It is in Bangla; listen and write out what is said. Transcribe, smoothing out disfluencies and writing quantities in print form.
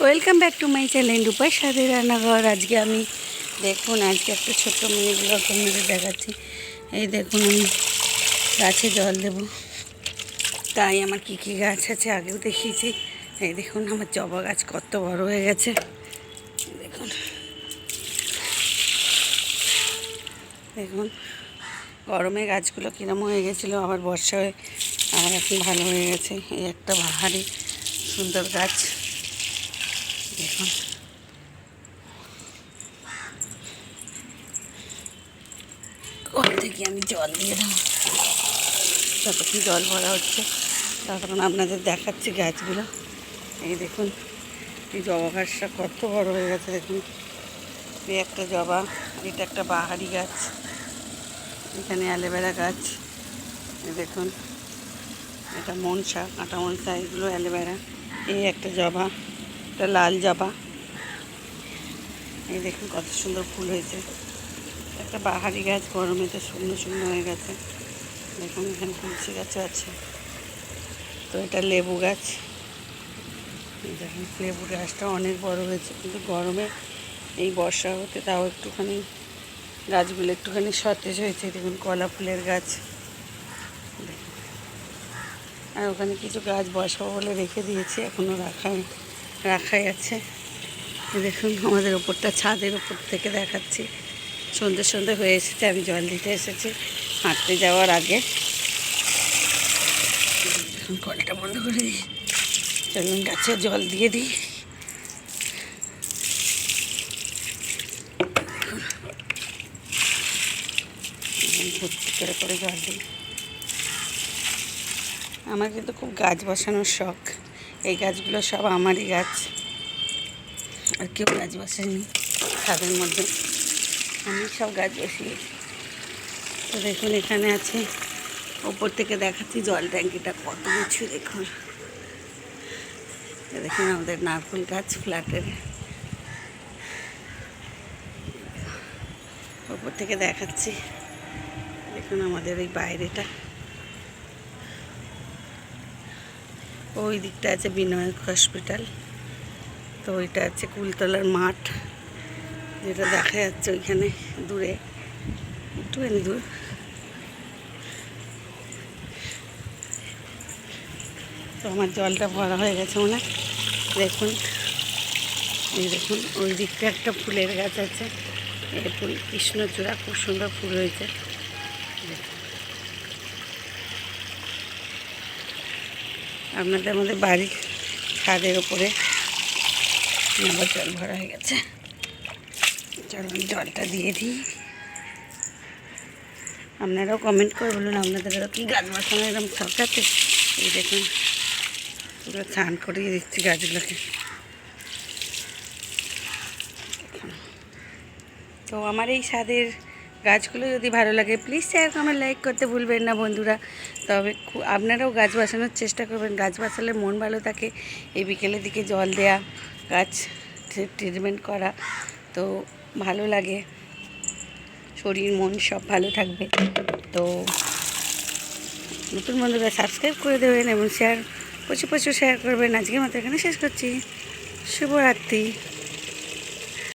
Welcome back to my channel রূপার সাথে রান্নাঘর। আজকে আমি দেখুন একটা ছোট্ট মেয়েগুলো আপনাদের দেখাচ্ছি। এই দেখুন আমি গাছে জল দেব, তাই আমার কী কী গাছ আছে আগেও দেখিয়েছি। এই দেখুন আমার জবা গাছ কত বড় হয়ে গেছে, দেখুন দেখুন গরমে গাছগুলো কীরকম হয়ে গেছিলো, আবার বর্ষা হয়ে আবার এখন ভালো হয়ে গেছে। এই একটা বাহারি সুন্দর গাছ দেখুন। কল থেকে আমি জল দিয়ে দেবো, যতক্ষণ জল ভরা হচ্ছে ততক্ষণ আপনাদের দেখাচ্ছি গাছগুলো। এই দেখুন এই জবা গাছটা কত বড় হয়ে গেছে, দেখুন এই একটা জবা, এটা একটা বাহারি গাছ, এখানে অ্যালোভেরা গাছ, এই দেখুন এটা মনসা, কাঁটা মনসা, এগুলো অ্যালোভেরা। এই একটা জবা, একটা লাল জবা, এই দেখুন কত সুন্দর ফুল হয়েছে। একটা বাহারি গাছ গরমেতে শুকনো শুকনো হয়ে গেছে, দেখুন এখানে তুলসী গাছও আছে। তো এটা লেবু গাছ, দেখুন লেবু গাছটা অনেক বড় হয়েছে, কিন্তু গরমে এই বর্ষা হতে তাও একটুখানি গাছগুলো একটুখানি সতেজ হয়েছে। দেখুন কলা ফুলের গাছ, আর ওখানে কিছু গাছ বসাবো বলে রেখে দিয়েছি, এখনও রাখাই আছে। দেখুন আমাদের ওপরটা ছাদের ওপর থেকে দেখাচ্ছি। সন্ধে হয়ে এসেছে, আমি জল দিতে এসেছি হাঁটতে যাওয়ার আগে। এখন কলটা বন্ধ করে দিই, চলুন গাছে জল দিয়ে দিই। ভর্তি করে জল দিই। আমার কিন্তু খুব গাছ বসানোর শখ, এই গাছগুলো সব আমারই গাছ, আর কেউ গাছ বসায়নি ছাদের মধ্যে, আমি সব গাছ বসিয়েছি। তো দেখুন এখানে আছে, ওপর থেকে দেখাচ্ছি জল ট্যাঙ্কিটা কত উঁচু দেখুন। দেখুন আমাদের নারকেল গাছ ফ্ল্যাটের ওপর থেকে দেখাচ্ছি। দেখুন আমাদের এই বাইরেটা, ওই দিকটা আছে বিনায়ক হসপিটাল, তো ওইটা আছে কুলতলার মাঠ, যেটা দেখা যাচ্ছে ওইখানে দূরে, একটুখানি দূর। তো আমার জলটা ভরা হয়ে গেছে মনে হয়। দেখুন এই দেখুন ওই দিকটা একটা ফুলের গাছ আছে, এই ফুল কৃষ্ণচূড়া, খুব সুন্দর ফুল হয়েছে। আপনাদের আমাদের বাড়ির ছাদের ওপরে আবার জল ভরা হয়ে গেছে, চলুন জলটা দিয়ে দিই। আপনারাও কমেন্ট করে বলুন আপনাদেরও কি গাছ বসানো এরকম শখ আছে। এই দেখুন পুরো স্নান করিয়ে দিচ্ছি গাছগুলোকে। তো আমার এই ছাদের গাছগুলো যদি ভালো লাগে প্লিজ শেয়ার কমেন্ট লাইক করতে ভুলবেন না বন্ধুরা। তবে আপনারাও গাছ বাঁচানোর চেষ্টা করবেন, গাছ বাঁচালে মন ভালো থাকে। এই বিকেলের দিকে জল দেয়া, গাছ ট্রিটমেন্ট করা, তো ভালো লাগে, শরীর মন সব ভালো থাকবে। তো নতুন বন্ধুরা সাবস্ক্রাইব করে দেবেন এবং প্রচুর শেয়ার করবেন। আজকের মতো এখানে শেষ করছি, শুভরাত্রি।